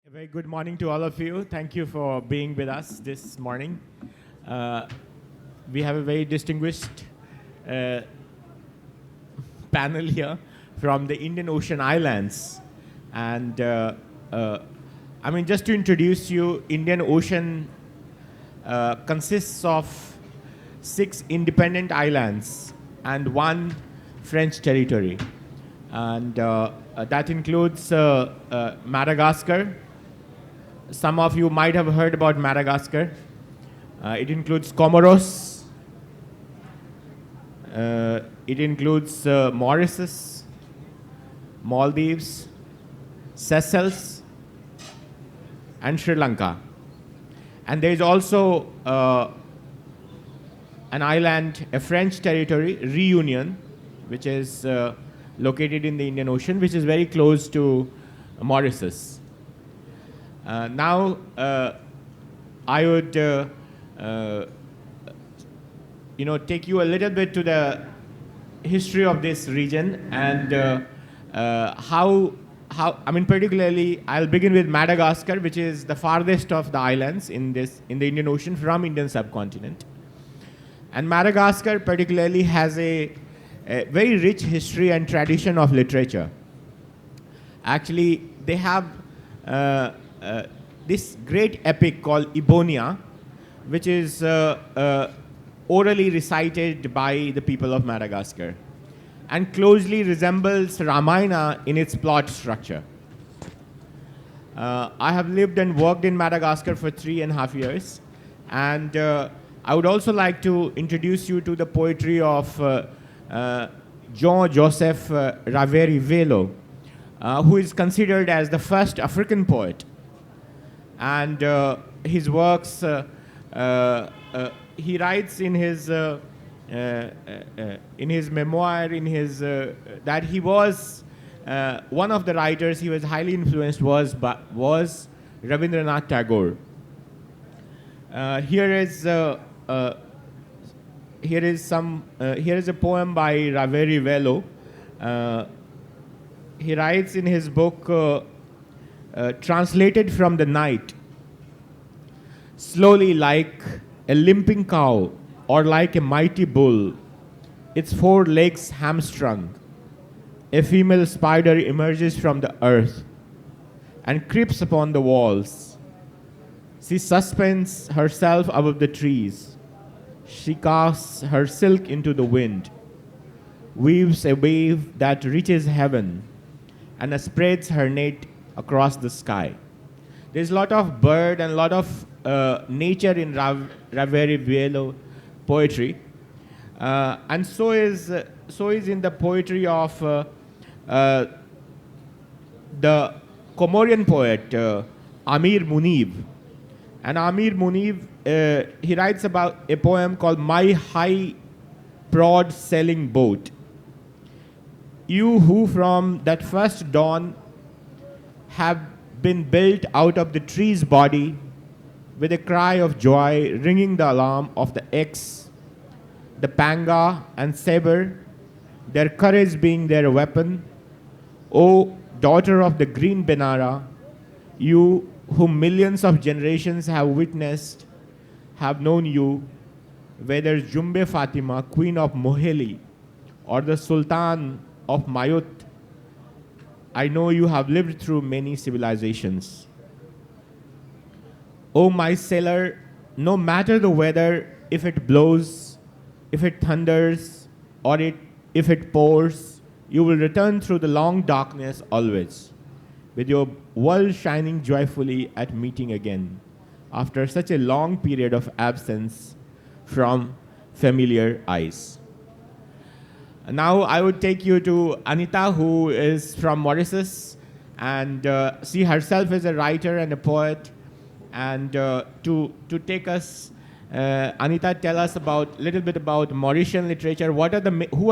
A very good morning to all of you. Thank you for being with us this morning. Uh, we have a very distinguished uh, panel here from the Indian Ocean Islands. And just to introduce you, Indian Ocean consists of 6 independent islands and 1 French territory. And that includes Madagascar. Some of you might have heard about Madagascar. It includes Comoros. It includes Mauritius, Maldives, Seychelles, and Sri Lanka. And there is also an island, a French territory, Reunion, which is located in the Indian Ocean, which is very close to Mauritius. Now, I would take you a little bit to the history of this region and particularly, I'll begin with Madagascar, which is the farthest of the islands in the Indian Ocean from Indian subcontinent. And Madagascar particularly has a very rich history and tradition of literature. Actually, they have this great epic called Ibonia, which is orally recited by the people of Madagascar and closely resembles Ramayana in its plot structure. I have lived and worked in Madagascar for 3.5 years, and I would also like to introduce you to the poetry of Jean-Joseph Raveri-Velo, who is considered as the first African poet. And his works, he writes in his memoir, that he was one of the writers he was highly influenced was Rabindranath Tagore. Here is a poem by Raveri-Velo. He writes in his book, translated from the night, slowly like a limping cow or like a mighty bull, its 4 legs hamstrung, a female spider emerges from the earth and creeps upon the walls. She suspends herself above the trees. She casts her silk into the wind, weaves a wave that reaches heaven, and spreads her net across the sky. There's a lot of bird and a lot of nature in Raveri-Velo poetry, and so is in the poetry of the Comorian poet Amir Munib. And Amir Munib, he writes about a poem called My High Prod Sailing Boat. You who from that first dawn have been built out of the tree's body with a cry of joy, ringing the alarm of the X, the panga and saber, their courage being their weapon. O daughter of the green Benara, you whom millions of generations have witnessed, have known you, whether Jumbe Fatima, queen of Moheli, or the Sultan of Mayut, I know you have lived through many civilizations. O my sailor, no matter the weather, if it blows, if it thunders, or if it pours, you will return through the long darkness always, with your world shining joyfully at meeting again, after such a long period of absence from familiar eyes. Now I would take you to Anitah, who is from Mauritius, and she herself is a writer and a poet. And to take us, Anitah, tell us a little bit about Mauritian literature. Who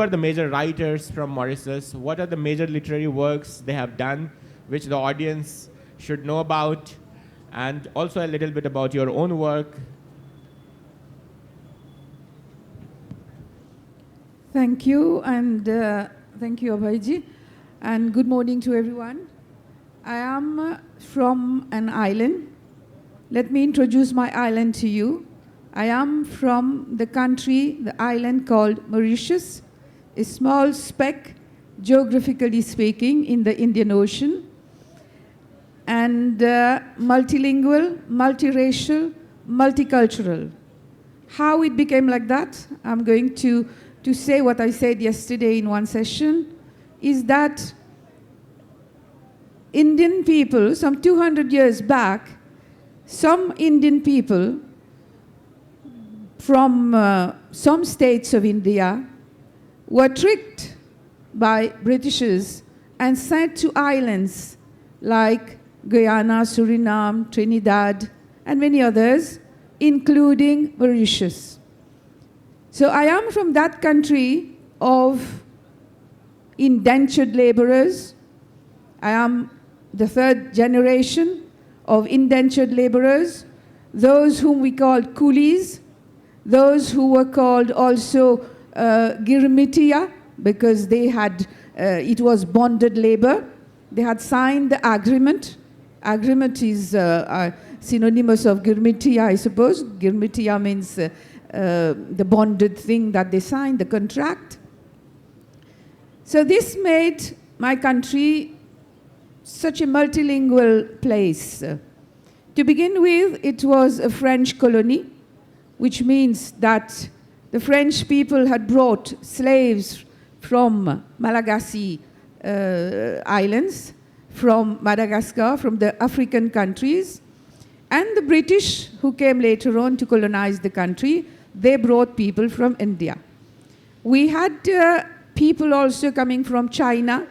are the major writers from Mauritius? What are the major literary works they have done, which the audience should know about? And also a little bit about your own work. Thank you, and thank you, Abhayji, and good morning to everyone. I am from an island. Let me introduce my island to you. I am from the country, the island called Mauritius, a small speck, geographically speaking, in the Indian Ocean, and multilingual, multiracial, multicultural. How it became like that, I'm going to say what I said yesterday in one session, is that Indian people, some 200 years back, some Indian people from some states of India were tricked by Britishers and sent to islands like Guyana, Suriname, Trinidad, and many others, including Mauritius. So I am from that country of indentured laborers. I am the third generation of indentured laborers, those whom we called coolies, those who were called also girmitia, because they had, it was bonded labor. They had signed the agreement. Agreement is synonymous of girmitia, I suppose. Girmitia means the bonded thing that they signed, the contract. So this made my country such a multilingual place. To begin with, it was a French colony, which means that the French people had brought slaves from Malagasy islands, from Madagascar, from the African countries, and the British, who came later on to colonize the country, they brought people from India. We had people also coming from China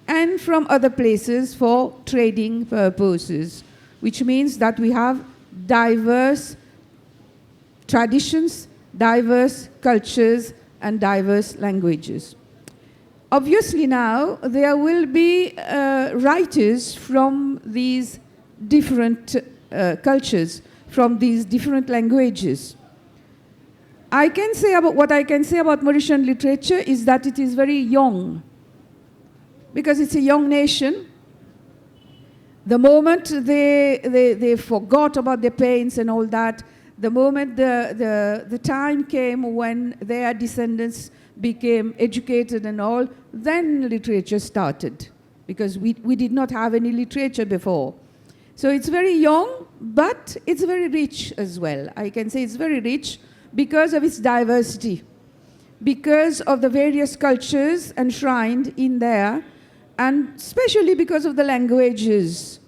and from other places for trading purposes, which means that we have diverse traditions, diverse cultures, and diverse languages. Obviously now, there will be writers from these different cultures, from these different languages. I can say about what I can say about Mauritian literature is that it is very young, because it's a young nation. The moment they forgot about their pains and all that, the moment the time came when their descendants became educated and all, then literature started, because we did not have any literature before. So it's very young, but it's very rich as well. I can say it's very rich because of its diversity, because of the various cultures enshrined in there, and especially because of the languages.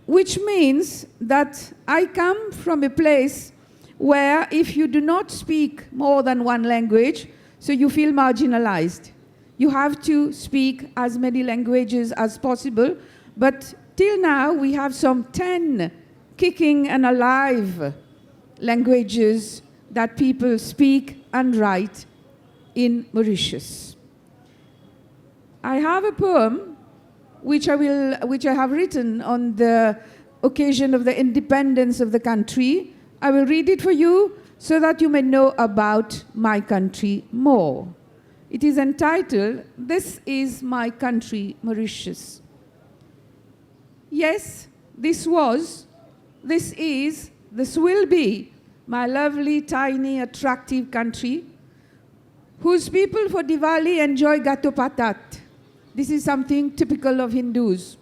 Which means that I come from a place where if you do not speak more than one language, so you feel marginalized. You have to speak as many languages as possible, but till now we have some 10 kicking and alive languages that people speak and write in Mauritius. I have a poem which I have written on the occasion of the independence of the country. I will read it for you so that you may know about my country more. It is entitled, "This is my country, Mauritius." Yes, this was, this is, this will be my lovely, tiny, attractive country, whose people for Diwali enjoy gato patat. This is something typical of Hindus.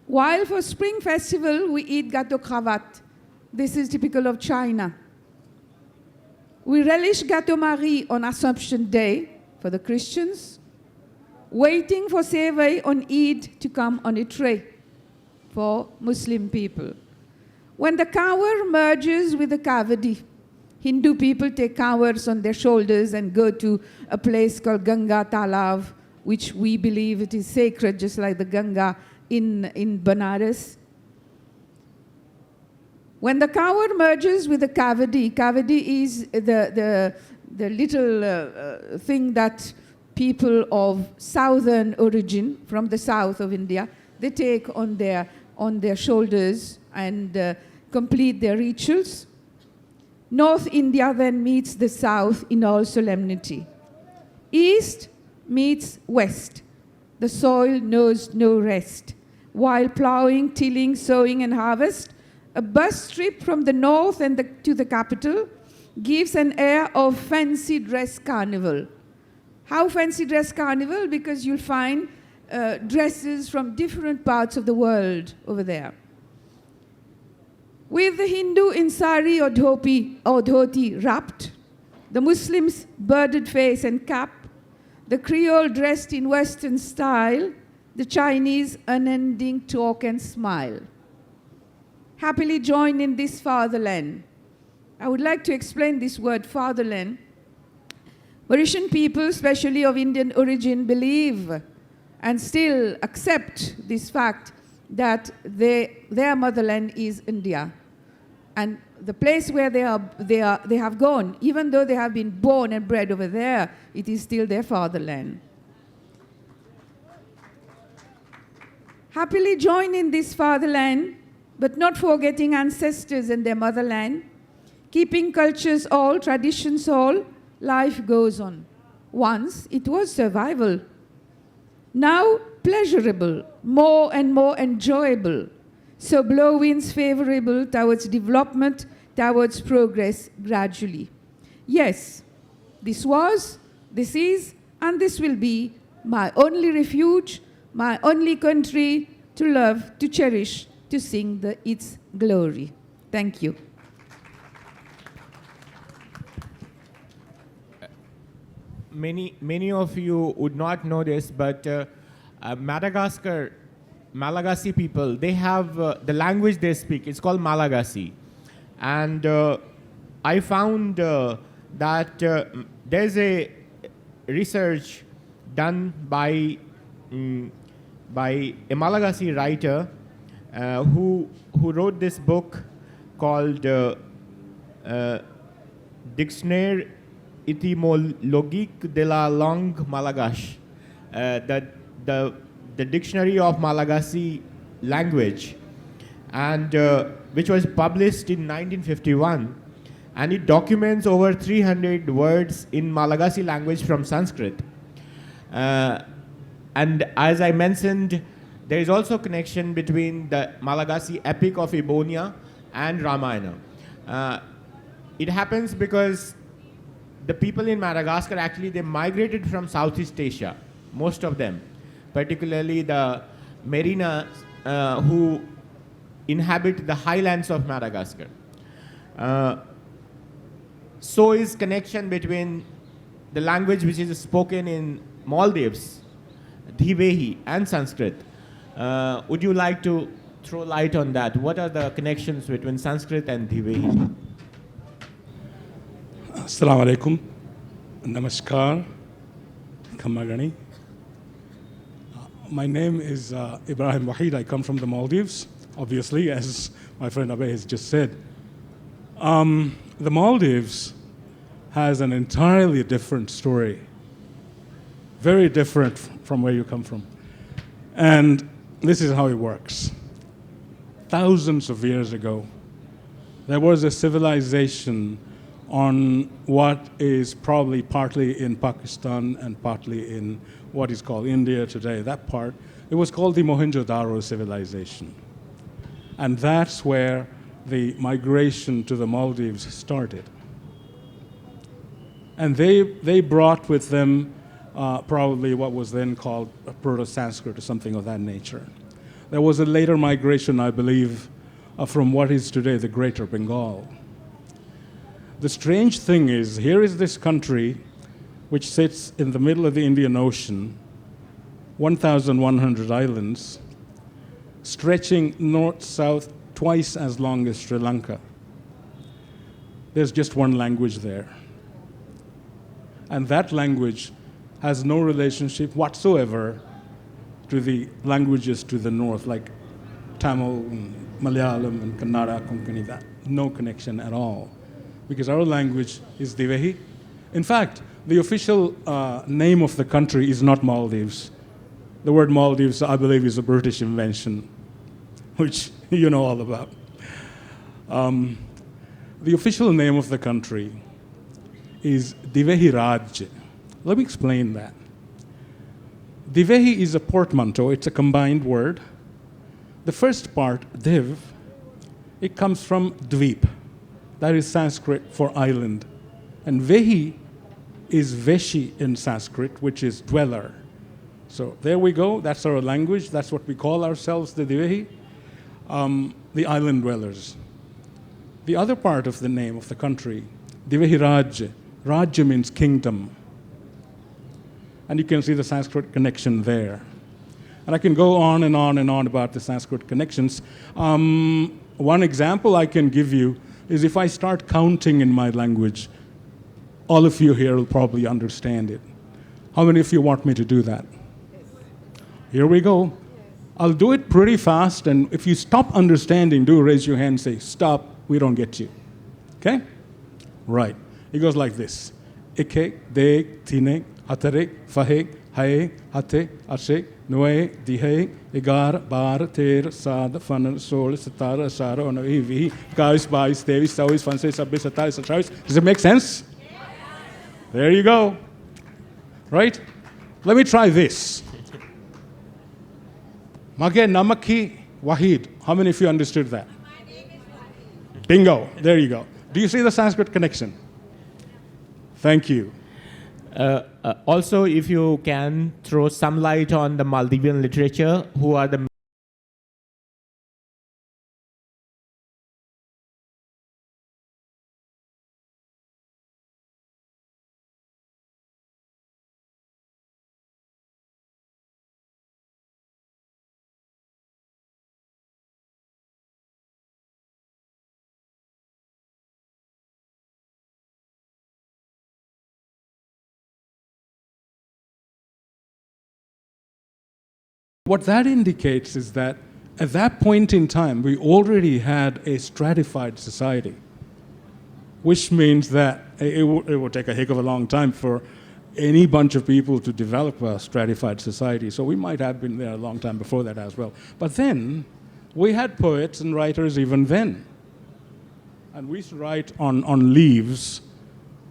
While for Spring Festival, we eat gato kravat. This is typical of China. We relish Gato Marie on Assumption Day for the Christians, waiting for Sevai on Eid to come on a tray for Muslim people. When the Kawar merges with the Kavadi, Hindu people take Kawars on their shoulders and go to a place called Ganga Talav, which we believe it is sacred, just like the Ganga in Banaras. When the Kawar merges with the Kavadi, Kavadi is the little thing that people of southern origin, from the south of India, they take on their shoulders and complete their rituals. North India then meets the south in all solemnity. East meets west. the soil knows no rest. While plowing, tilling, sowing, and harvest, a bus trip from the north to the capital gives an air of fancy dress carnival. How fancy dress carnival? Because you'll find dresses from different parts of the world over there. With the Hindu in sari or dhoti wrapped, the Muslims bearded face and cap, the Creole dressed in Western style, the Chinese unending talk and smile. Happily join in this fatherland. I would like to explain this word fatherland. Mauritian people, especially of Indian origin, believe and still accept this fact that their motherland is India. And the place where they have gone, even though they have been born and bred over there, it is still their fatherland. Happily join in this fatherland, but not forgetting ancestors and their motherland. Keeping cultures all, traditions all, life goes on. Once it was survival. Now pleasurable, more and more enjoyable. So blow winds favorable towards development, towards progress gradually. Yes, this was, this is, and this will be my only refuge, my only country to love, to cherish, to sing its glory. Thank you. Many of you would not know this, but Madagascar, Malagasy people, they have the language they speak. It's called Malagasy. And I found that there's a research done by a Malagasy writer who wrote this book called Dictionnaire Etymologique de la langue malgache, the dictionary of Malagasy language, and which was published in 1951, and it documents over 300 words in Malagasy language from Sanskrit. And as I mentioned, there is also a connection between the Malagasy epic of Ebonia and Ramayana. It happens because the people in Madagascar actually, they migrated from Southeast Asia, most of them, particularly the Merina who inhabit the highlands of Madagascar. So is connection between the language which is spoken in Maldives, Dhivehi, and Sanskrit. Would you like to throw light on that? What are the connections between Sanskrit and Dhivehi? Assalamu alaikum. Namaskar. Kamagani. My name is Ibrahim Waheed. I come from the Maldives, obviously, as my friend Abhay has just said. The Maldives has an entirely different story, very different from where you come from. And this is how it works. Thousands of years ago, there was a civilization on what is probably partly in Pakistan and partly in what is called India today, that part. It was called the Mohenjo-Daro civilization. And that's where the migration to the Maldives started. And they brought with them probably what was then called Proto-Sanskrit or something of that nature. There was a later migration, I believe, from what is today the Greater Bengal. The strange thing is, here is this country which sits in the middle of the Indian Ocean, 1,100 islands, stretching north-south twice as long as Sri Lanka. There's just one language there. And that language has no relationship whatsoever to the languages to the north, like Tamil and Malayalam and Kannada, Konkani, that. No connection at all. Because our language is Dhivehi. In fact, the official name of the country is not Maldives. The word Maldives, I believe, is a British invention, which you know all about. The official name of the country is Dhivehi Raj. Let me explain that. Divehi is a portmanteau, it's a combined word. The first part, div, it comes from dweep. That is Sanskrit for island. And vehi is veshi in Sanskrit, which is dweller. So there we go, that's our language, that's what we call ourselves, the Divehi, the island dwellers. The other part of the name of the country, Divehi Rajya. Rajya means kingdom. And you can see the Sanskrit connection there. And I can go on and on and on about the Sanskrit connections. One example I can give you is if I start counting in my language, all of you here will probably understand it. How many of you want me to do that? Yes. Here we go. I'll do it pretty fast, and if you stop understanding, do raise your hand and say, stop, we don't get you. Okay? Right. It goes like this. Ike, de, tine, hatare, fahe, hae, hate, ashe, noe, dihe, egar, bar, ter, sad, fan, sol, satara, sara, onoe, vihi, kais, bais, tevis, tawis, fanse, sabbe, sataris, satravis. Does it make sense? There you go. Right? Let me try this. Mage namaki Waheed. How many of you understood that? My name is Waheed. Bingo. There you go. Do you see the Sanskrit connection? Thank you. Also, if you can throw some light on the Maldivian literature, who are the What that indicates is that at that point in time, we already had a stratified society, which means that it would take a heck of a long time for any bunch of people to develop a stratified society. So we might have been there a long time before that as well. But then, we had poets and writers even then. And we used to write on leaves,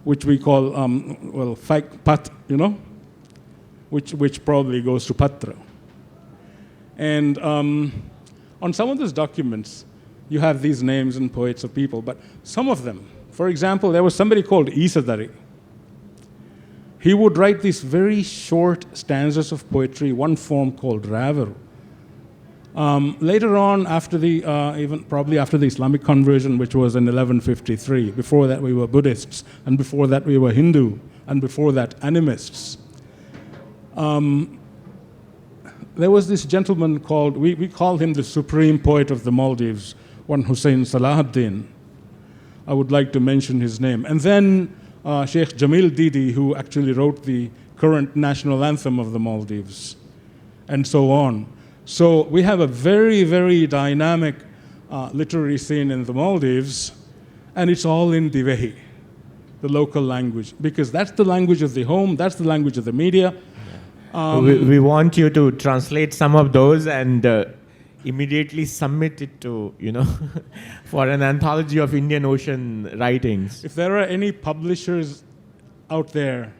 which we call, pat, which probably goes to patra. And on some of those documents, you have these names and poets of people, but some of them, for example, there was somebody called Isadari. He would write these very short stanzas of poetry, one form called Ravaru. Later on, even probably after the Islamic conversion, which was in 1153, before that we were Buddhists, and before that we were Hindu, and before that animists. There was this gentleman called, we call him the supreme poet of the Maldives, one Hussein Salahuddin. I would like to mention his name. And then Sheikh Jamil Didi, who actually wrote the current national anthem of the Maldives, and so on. So we have a very, very dynamic literary scene in the Maldives, and it's all in Divehi, the local language, because that's the language of the home, that's the language of the media. We want you to translate some of those and immediately submit it to, for an anthology of IndianOcean writings. If there are any publishers out there,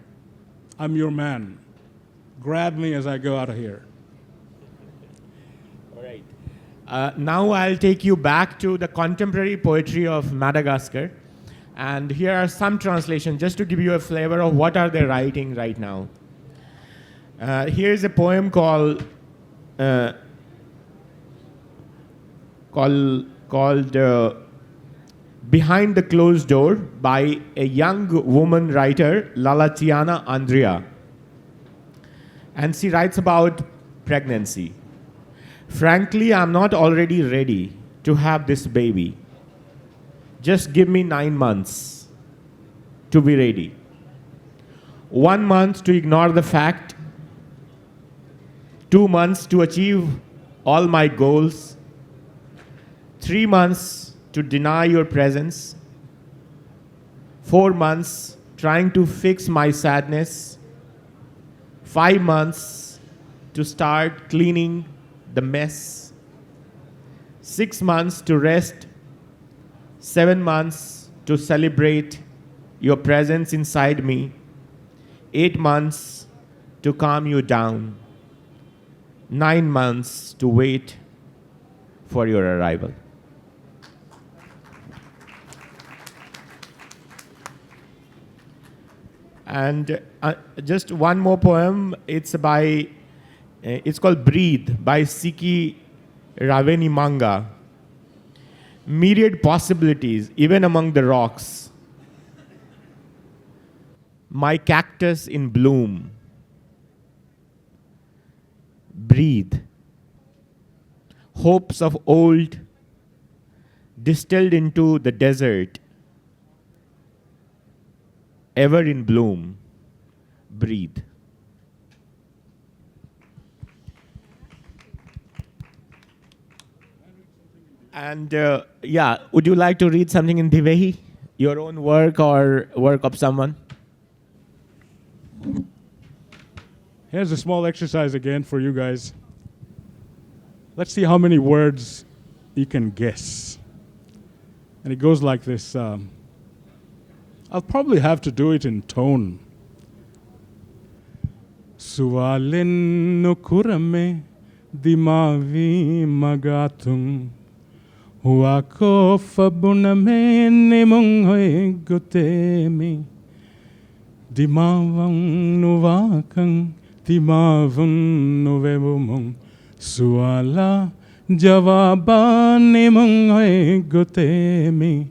I'm your man. Grab me as I go out of here. All right. Now I'll take you back to the contemporary poetry of Madagascar. And here are some translations just to give you a flavor of what are they writing right now. Here's a poem called Behind the Closed Door by a young woman writer, Lalatiana Andrea. And she writes about pregnancy. Frankly, I'm not already ready to have this baby. Just give me 9 months to be ready. 1 month to ignore the fact, 2 months to achieve all my goals, 3 months to deny your presence, 4 months trying to fix my sadness, 5 months to start cleaning the mess, 6 months to rest, 7 months to celebrate your presence inside me, 8 months to calm you down, 9 months to wait for your arrival. And just one more poem. It's called Breathe by Siki Ravenimanga. Myriad possibilities, even among the rocks. My cactus in bloom. Breathe. Hopes of old distilled into the desert. Ever in bloom. Breathe. And would you like to read something in Divehi? Your own work or work of someone? Here's a small exercise again for you guys. Let's see how many words you can guess. And it goes like this. I'll probably have to do it in tone. Sualin nukurame dimavi magatum huako fabuname nemonghoe gotemi dimavang nuvakang dimavang nuvebumong suala jawaba nemonghoe gotemi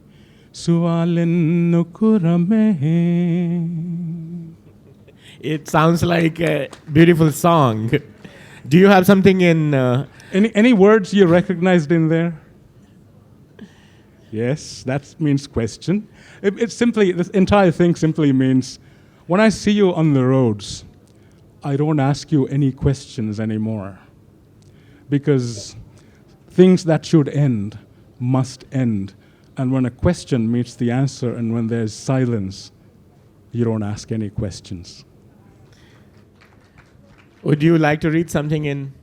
sualin nukurame. It sounds like a beautiful song. Do you have something in... Any words you recognized in there? Yes, that means question. It's simply, this entire thing simply means, when I see you on the roads, I don't ask you any questions anymore. Because things that should end must end. And when a question meets the answer and when there's silence, you don't ask any questions. Would you like to read something in...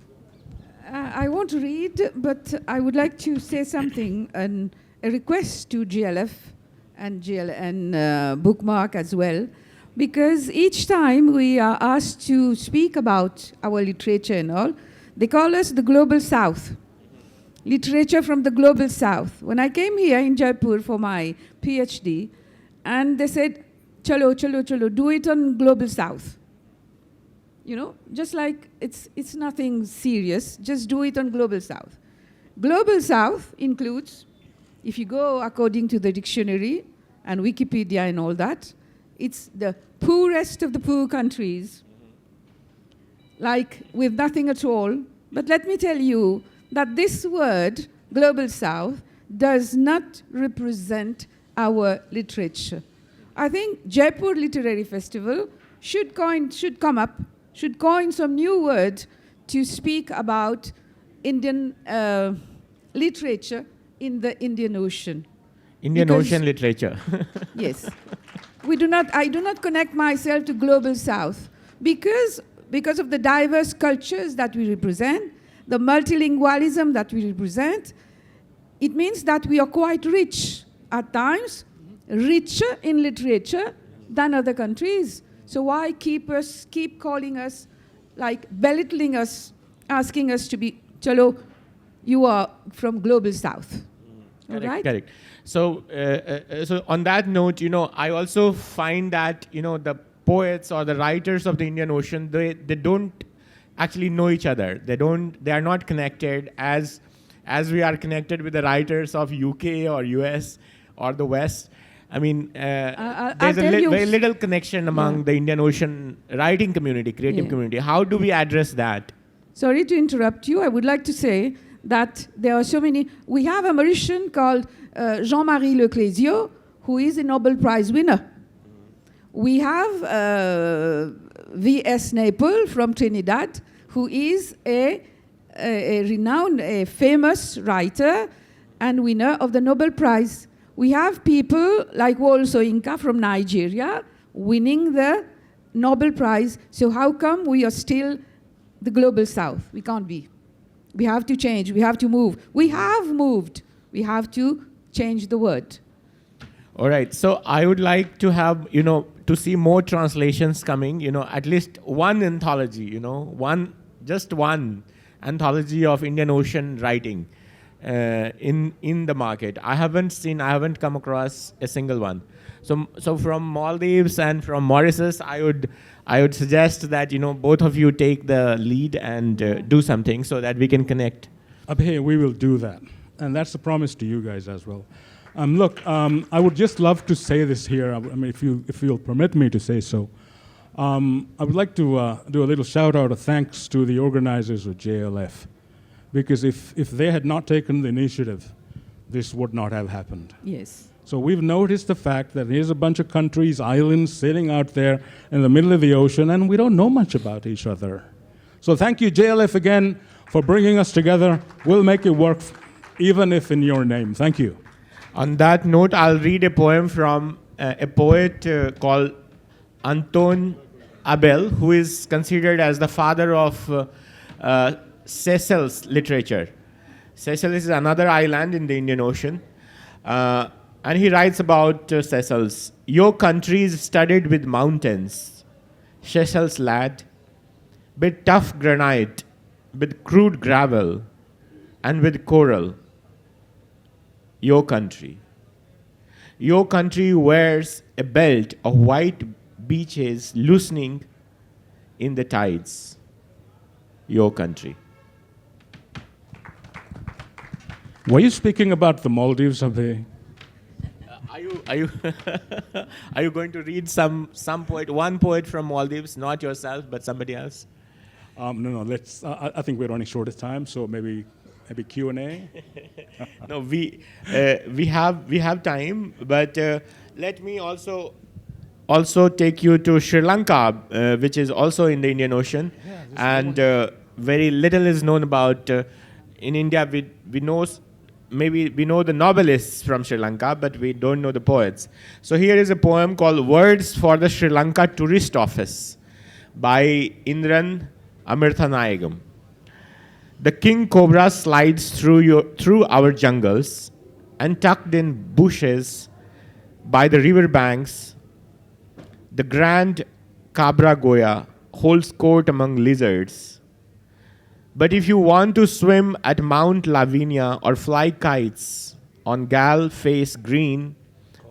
I won't read, but I would like to say something, a request to GLF and Bookmark as well, because each time we are asked to speak about our literature and all, they call us the Global South. Literature from the Global South. When I came here in Jaipur for my PhD, and they said, chalo, chalo, chalo, do it on Global South. You know, just like it's nothing serious, just do it on Global South. Global South includes, if you go according to the dictionary and Wikipedia and all that, it's the poorest of the poor countries, like with nothing at all. But let me tell you that this word, Global South, does not represent our literature. I think Jaipur Literary Festival should coin some new word to speak about Indian literature in the Indian Ocean. Indian Ocean literature. Yes. I do not connect myself to Global South because of the diverse cultures that we represent, the multilingualism that we represent. It means that we are quite rich at times, richer in literature than other countries. So why keep calling us, like belittling us, asking us to be, chalo, you are from Global South. Correct, all right? Correct. So, so on that note, I also find that, the poets or the writers of the Indian Ocean, they don't actually know each other. They are not connected as we are connected with the writers of UK or US or the West. I mean, there's very little connection among the Indian Ocean writing community, creative community. How do we address that? Sorry to interrupt you. I would like to say that there are so many. We have a Mauritian called Jean-Marie Leclésio, who is a Nobel Prize winner. We have V.S. Naples from Trinidad, who is a renowned, a famous writer and winner of the Nobel Prize. We have people like Wole Soyinka from Nigeria winning the Nobel Prize. So how come we are still the Global South? We can't be. We have to change. We have to move. We have moved. We have to change the word. All right. So I would like to have, to see more translations coming, at least one anthology, just one, anthology of Indian Ocean writing in the market. I haven't come across a single one. So from Maldives and from Mauritius, I would suggest that both of you take the lead and do something so that we can connect. Abhay, we will do that, and that's a promise to you guys as well. Look, I would just love to say this here. I mean, if you'll permit me to say so. I would like to do a little shout out of thanks to the organizers of JLF, because if they had not taken the initiative, this would not have happened. Yes. So we've noticed the fact that here's a bunch of countries, islands sitting out there in the middle of the ocean, and we don't know much about each other. So thank you, JLF, again, for bringing us together. We'll make it work, even if in your name. Thank you. On that note, I'll read a poem from a poet called Anitah Aujayeb, who is considered as the father of Seychelles literature. Seychelles is another island in the Indian Ocean. And he writes about Seychelles. Your country is studded with mountains, Seychelles lad, with tough granite, with crude gravel, and with coral. Your country. Your country wears a belt of white beaches loosening in the tides. Your country. Were you speaking about the Maldives, Abhay? Are you going to read some poet, one poet from Maldives, not yourself, but somebody else? No. Let's. I think we're running short of time, so maybe Q&A. No, we have time, but let me also take you to Sri Lanka, which is also in the Indian Ocean, and very little is known about. In India, we know. Maybe we know the novelists from Sri Lanka, but we don't know the poets. So here is a poem called Words for the Sri Lanka Tourist Office by Indran Amirthanayagam. The king cobra slides through our jungles, and tucked in bushes by the river banks, the grand cabra goya holds court among lizards. But if you want to swim at Mount Lavinia or fly kites on Gal Face Green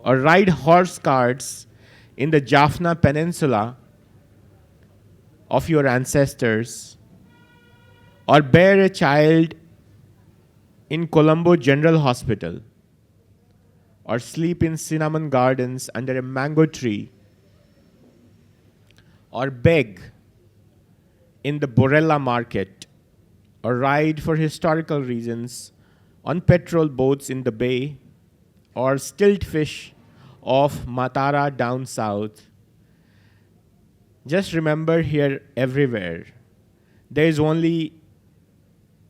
or ride horse carts in the Jaffna Peninsula of your ancestors, or bear a child in Colombo General Hospital, or sleep in cinnamon gardens under a mango tree, or beg in the Borella market, or ride for historical reasons on petrol boats in the bay, or stilt fish off Matara down south. Just remember, here everywhere, there is only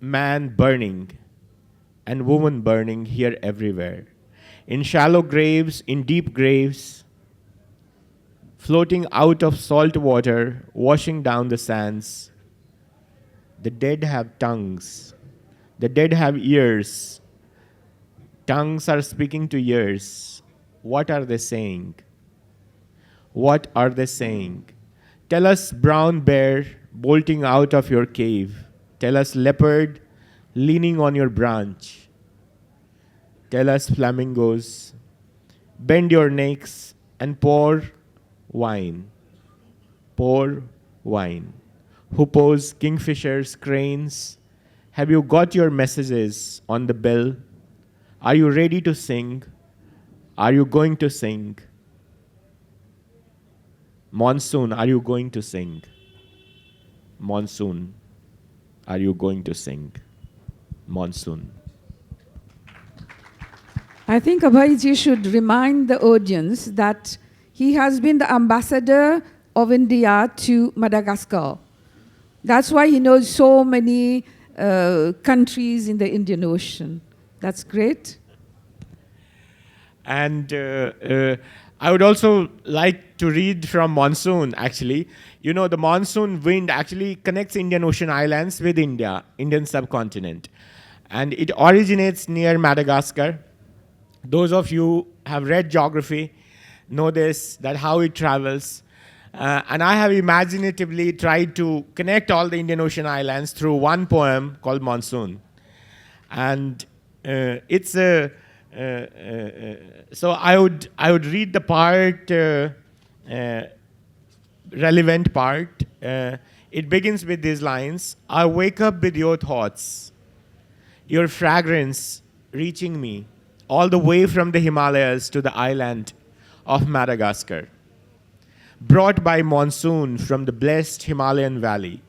man burning and woman burning here everywhere. In shallow graves, in deep graves, floating out of salt water, washing down the sands. The dead have tongues. The dead have ears. Tongues are speaking to ears. What are they saying? What are they saying? Tell us, brown bear bolting out of your cave. Tell us, leopard leaning on your branch. Tell us, flamingos, bend your necks and pour wine. Pour wine. Hippos, kingfishers, cranes, have you got your messages on the bill? Are you ready to sing? Are you going to sing? Monsoon, are you going to sing? Monsoon, are you going to sing? Monsoon. I think Abhayji should remind the audience that he has been the ambassador of India to Madagascar. That's why he knows so many countries in the Indian Ocean. That's great. And I would also like to read from Monsoon, actually. You know, the monsoon wind actually connects Indian Ocean islands with India, Indian subcontinent. And it originates near Madagascar. Those of you who have read geography know this, that how it travels. And I have imaginatively tried to connect all the Indian Ocean islands through one poem called Monsoon. And it's a so I would read the part, relevant part. It begins with these lines: I wake up with your thoughts, your fragrance reaching me all the way from the Himalayas to the island of Madagascar, brought by monsoon from the blessed Himalayan valley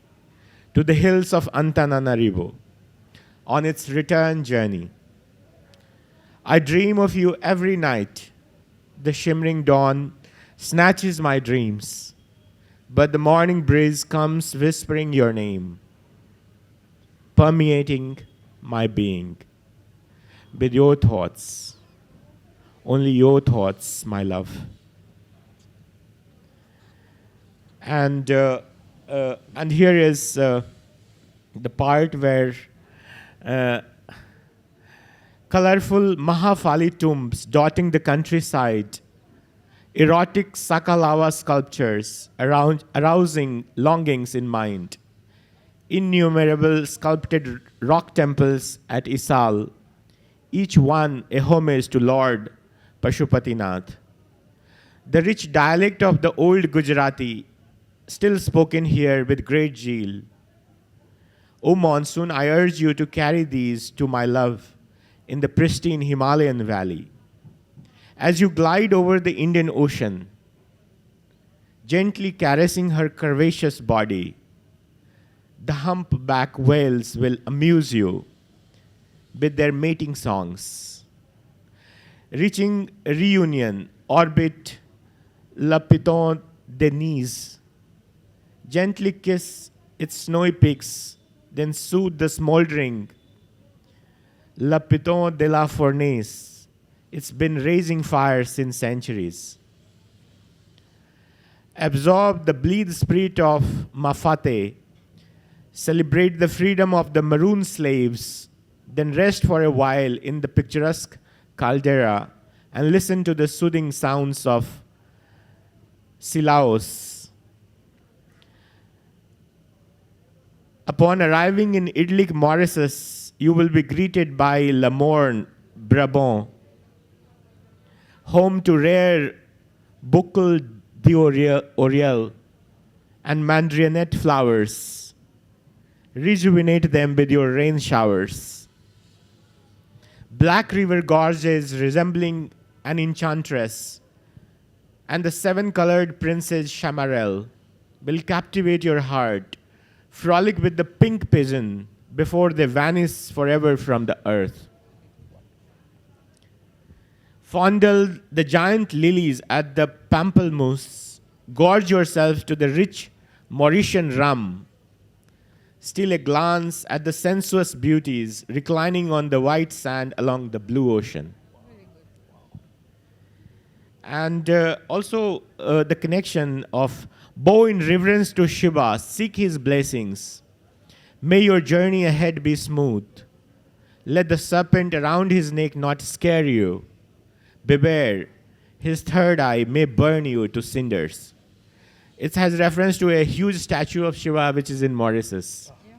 to the hills of Antananarivo on its return journey. I dream of you every night. The shimmering dawn snatches my dreams, but the morning breeze comes whispering your name, permeating my being. With your thoughts, only your thoughts, my love. And here is the part where colorful Mahafali tombs dotting the countryside, erotic Sakalava sculptures arousing longings in mind, innumerable sculpted rock temples at Isal, each one a homage to Lord Pashupatinath. The rich dialect of the old Gujarati, still spoken here with great zeal. O Monsoon, I urge you to carry these to my love in the pristine Himalayan valley. As you glide over the Indian Ocean, gently caressing her curvaceous body, the humpback whales will amuse you with their mating songs. Reaching reunion, orbit La Piton Denise, gently kiss its snowy peaks, then soothe the smoldering La Piton de la Fournaise. It's been raising fire since centuries. Absorb the bleed spirit of Mafate, celebrate the freedom of the maroon slaves, then rest for a while in the picturesque caldera and listen to the soothing sounds of Silaos. Upon arriving in Idlik, Mauritius, you will be greeted by Le Morne, Brabant, home to rare Boucle d'Oriel and Mandrianet flowers. Rejuvenate them with your rain showers. Black River gorges resembling an enchantress, and the seven-colored Princess Chamarel will captivate your heart. Frolic with the pink pigeon before they vanish forever from the earth. Fondle the giant lilies at the pamplemousse. Gorge yourself to the rich Mauritian rum. Steal a glance at the sensuous beauties reclining on the white sand along the blue ocean. And also the connection of bow in reverence to Shiva, seek his blessings. May your journey ahead be smooth. Let the serpent around his neck not scare you. Beware, his third eye may burn you to cinders. It has reference to a huge statue of Shiva which is in Mauritius. Yeah.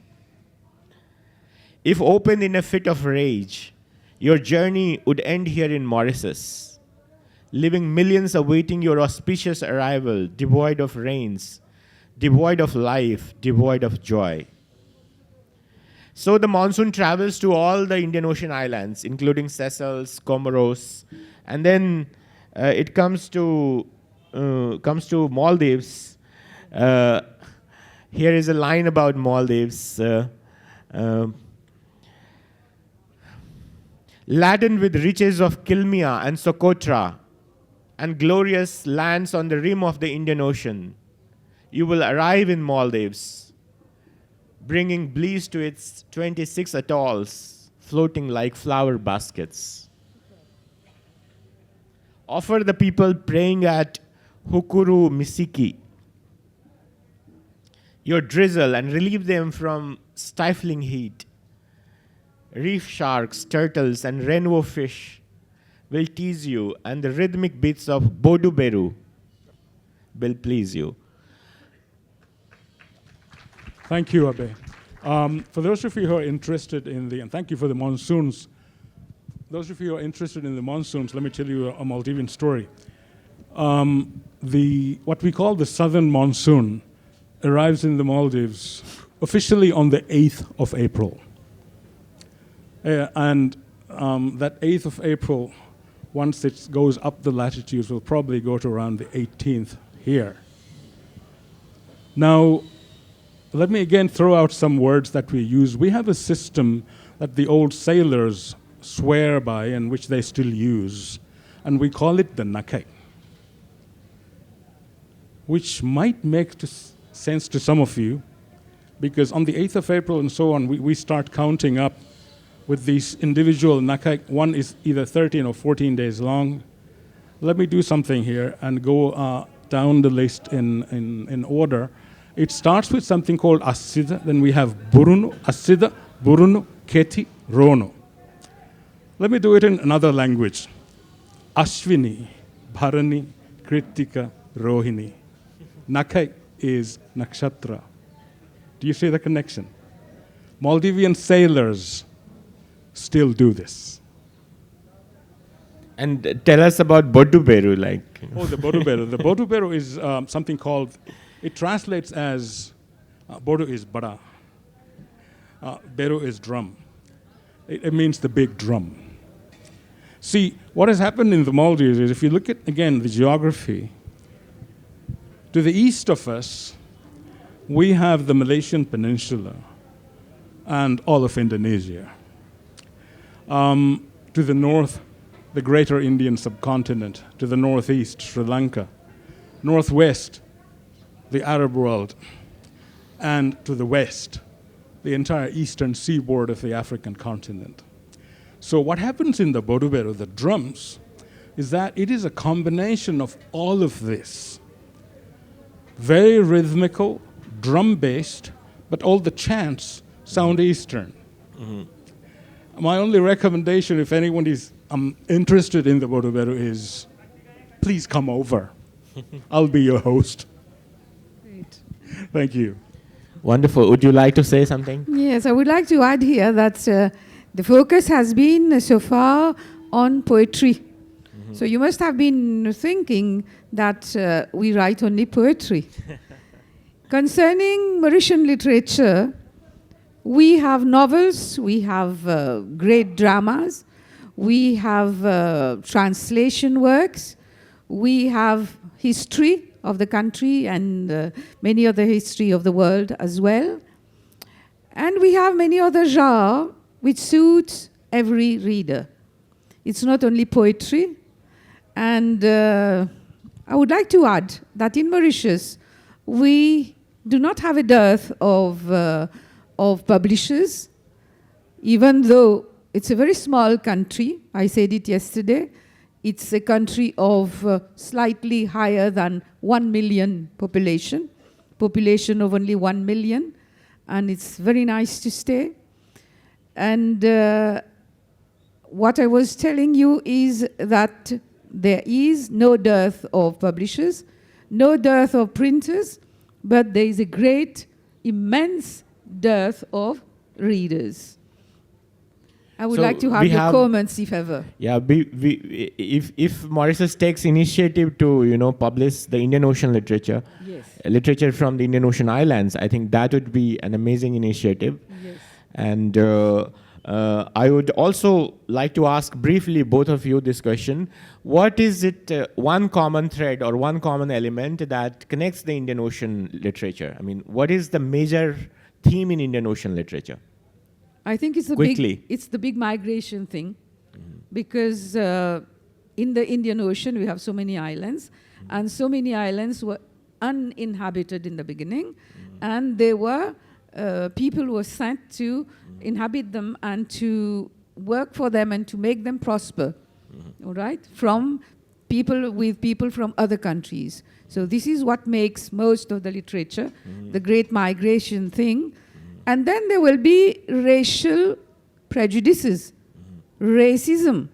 If opened in a fit of rage, your journey would end here in Mauritius, leaving millions awaiting your auspicious arrival, devoid of rains, devoid of life, devoid of joy. So the monsoon travels to all the Indian Ocean islands, including Seychelles, Comoros, and then it comes to Maldives. Here is a line about Maldives. Laden with riches of Kilmia and Socotra, and glorious lands on the rim of the Indian Ocean, you will arrive in Maldives, bringing bliss to its 26 atolls, floating like flower baskets. Offer the people praying at Hukuru Misiki your drizzle and relieve them from stifling heat. Reef sharks, turtles, and rainbow fish will tease you, and the rhythmic beats of Bodu Beru will please you. Thank you, Abhay. For those of you who are interested and thank you for the monsoons. Those of you who are interested in the monsoons, let me tell you a Maldivian story. What we call the southern monsoon arrives in the Maldives officially on the 8th of April. And that 8th of April, once it goes up the latitudes, will probably go to around the 18th here. Now, let me again throw out some words that we use. We have a system that the old sailors swear by and which they still use, and we call it the nakai, which might make sense to some of you, because on the 8th of April and so on, we start counting up with these individual nakai. One is either 13 or 14 days long. Let me do something here and go down the list in order. It starts with something called Asida, then we have Burunu, Asida, Burunu, Keti, Rono. Let me do it in another language. Ashwini, Bharani, Kritika, Rohini. Nakai is nakshatra. Do you see the connection? Maldivian sailors still do this. And tell us about Boduberu, like. Oh, the Boduberu. The Boduberu is something called, it translates as, Bodu is bara, Beru is drum. It means the big drum. See, what has happened in the Maldives is, if you look at, again, the geography, to the east of us, we have the Malaysian Peninsula and all of Indonesia. To the north, the greater Indian subcontinent. To the northeast, Sri Lanka. Northwest, the Arab world. And to the west, the entire eastern seaboard of the African continent. So what happens in the Boduberu, the drums, is that it is a combination of all of this. Very rhythmical, drum-based, but all the chants sound Eastern. Mm-hmm. My only recommendation, if anyone is interested in the Boduberu, is please come over. I'll be your host. Great. Thank you. Wonderful. Would you like to say something? Yes, I would like to add here that the focus has been so far on poetry. Mm-hmm. So you must have been thinking that we write only poetry. Concerning Mauritian literature, we have novels, we have great dramas, we have translation works, we have history of the country and many other history of the world as well. And we have many other genres which suit every reader. It's not only poetry. And I would like to add that in Mauritius, we do not have a dearth of publishers, even though it's a very small country. I said it yesterday. It's a country of slightly higher than 1 million population of only 1 million, and it's very nice to stay. And what I was telling you is that there is no dearth of publishers, no dearth of printers, but there is a great, immense dearth of readers. I would like to have your comments, if ever. Yeah, if Mauritius takes initiative to publish the Indian Ocean literature, yes, literature from the Indian Ocean islands, I think that would be an amazing initiative. Yes. And I would also like to ask briefly both of you this question: what is it one common thread or one common element that connects the Indian Ocean literature? I mean, what is the major theme in Indian Ocean literature? I think it's the big migration thing, because in the Indian Ocean we have so many islands, and so many islands were uninhabited in the beginning, and there were people who were sent to inhabit them and to work for them and to make them prosper, all right, from people from other countries. So this is what makes most of the literature, the great migration thing. And then there will be racial prejudices, racism,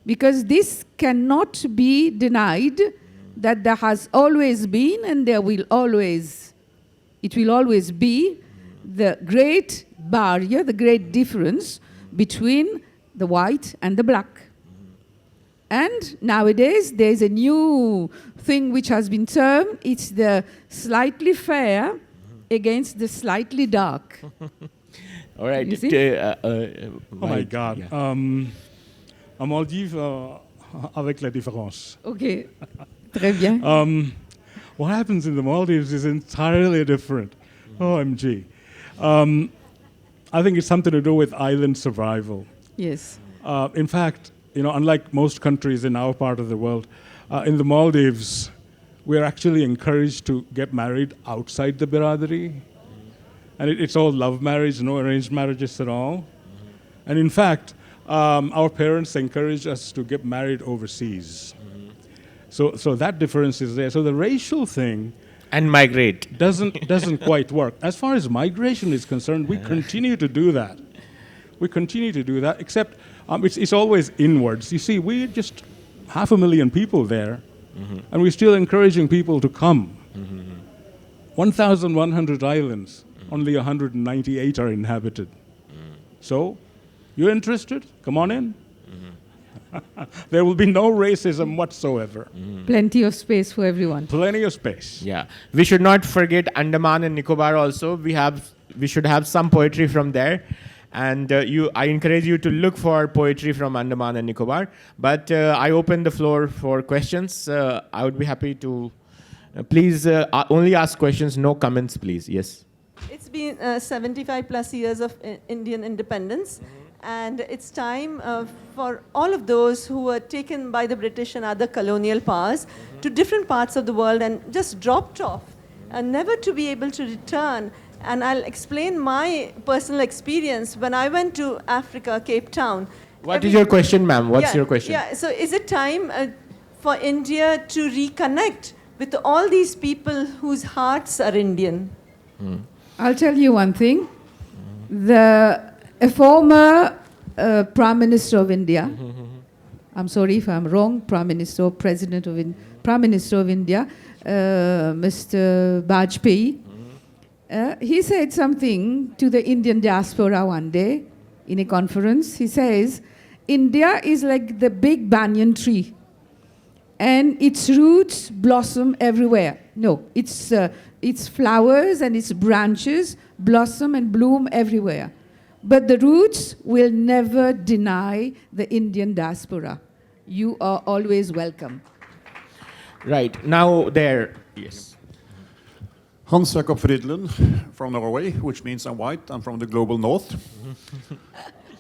because this cannot be denied, that there has always been and it will always be the great barrier, the great difference between the white and the black. And nowadays, there's a new thing which has been termed, it's the slightly fair against the slightly dark. All right. You see? Oh my God. Yeah. En Maldives, avec la différence. OK. Très bien. What happens in the Maldives is entirely different. OMG. I think it's something to do with island survival. Yes. In fact, unlike most countries in our part of the world, in the Maldives, we're actually encouraged to get married outside the biradari. And it's all love marriage, no arranged marriages at all. And in fact, our parents encouraged us to get married overseas. So that difference is there. So the racial thing And migrate. doesn't quite work. As far as migration is concerned, we continue to do that. We continue to do that, except it's always inwards. You see, we're just 500,000 people there, and we're still encouraging people to come. 1,100 islands, only 198 are inhabited. So, you're interested? Come on in. There will be no racism whatsoever. Plenty of space for everyone. Plenty of space. Yeah. We should not forget Andaman and Nicobar also. We should have some poetry from there. And I encourage you to look for poetry from Andaman and Nicobar. But I open the floor for questions. I would be happy to please only ask questions, no comments, please. Yes. It's been 75 plus years of Indian independence. And it's time for all of those who were taken by the British and other colonial powers to different parts of the world and just dropped off, and never to be able to return. And I'll explain my personal experience. When I went to Africa, Cape Town. What is your question, ma'am? What's your question? Yeah, so is it time for India to reconnect with all these people whose hearts are Indian? I'll tell you one thing. A former Prime Minister of India, I'm sorry if I'm wrong, Prime Minister or President of Prime Minister of India, Mr. Vajpayee, he said something to the Indian diaspora one day in a conference. He says, India is like the big banyan tree, and its roots blossom everywhere. No, its flowers and its branches blossom and bloom everywhere. But the roots will never deny the Indian diaspora. You are always welcome. Right. Now there. Yes. Hans Jakob Fridlund from Norway, which means I'm white. I'm from the global north.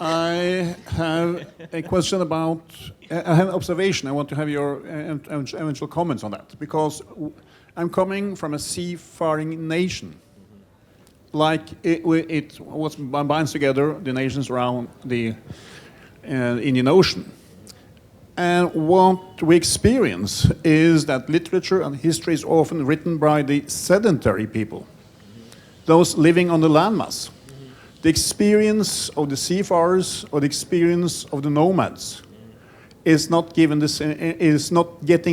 I have a question about, I have an observation. I want to have your eventual comments on that, because I'm coming from a seafaring nation. Like it was binds together the nations around the Indian Ocean. And what we experience is that literature and history is often written by the sedentary people, those living on the landmass. The experience of the seafarers or the experience of the nomads is not getting the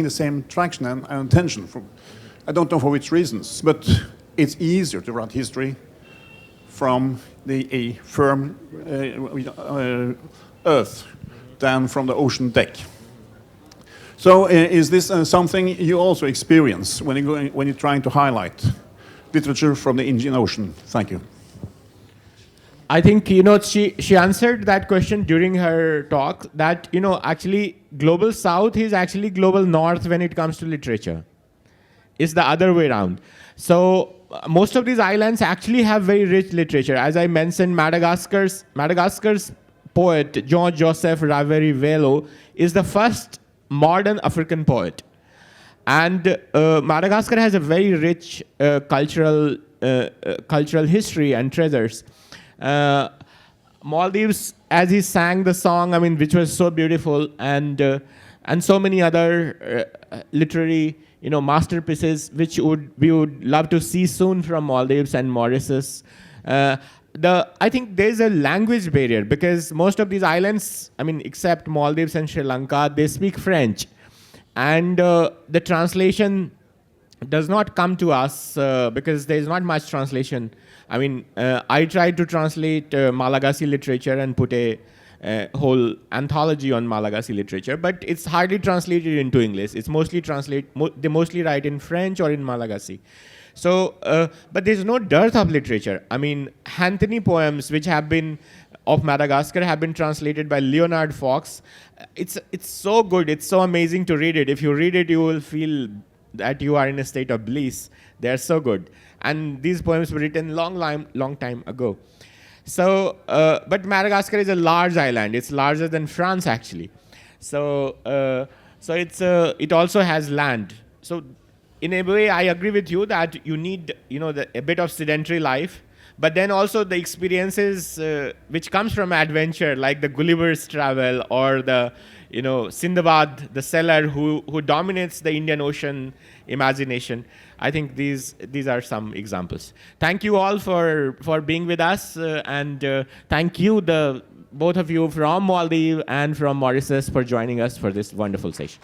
same traction and attention. I don't know for which reasons, but it's easier to write history from a firm earth than from the ocean deck. So is this something you also experience when you're trying to highlight literature from the Indian Ocean? Thank you. I think, she answered that question during her talk that, actually global south is actually global north when it comes to literature. It's the other way around. So most of these islands actually have very rich literature. As I mentioned, Madagascar's poet, Jean-Joseph Ravary-Velo, is the first modern African poet. And Madagascar has a very rich cultural history and treasures. Maldives, as he sang the song, which was so beautiful, and so many other literary, masterpieces, which we would love to see soon from Maldives and Mauritius. I think there's a language barrier because most of these islands, except Maldives and Sri Lanka, they speak French. And the translation does not come to us because there's not much translation I mean, I tried to translate Malagasy literature and put a whole anthology on Malagasy literature, but it's hardly translated into English. It's mostly they mostly write in French or in Malagasy. So, but there's no dearth of literature. I mean, Anthony poems, which have been of Madagascar, have been translated by Leonard Fox. It's so good. It's so amazing to read it. If you read it, you will feel that you are in a state of bliss. They are so good. And these poems were written long time ago. So, but Madagascar is a large island. It's larger than France, actually. So, it also has land. So, in a way, I agree with you that you need, a bit of sedentary life, but then also the experiences which comes from adventure, like the Gulliver's Travel or the, Sindbad, the sailor who dominates the Indian Ocean imagination. I think these are some examples. Thank you all for being with us, and thank you, both of you from Maldives and from Mauritius, for joining us for this wonderful session.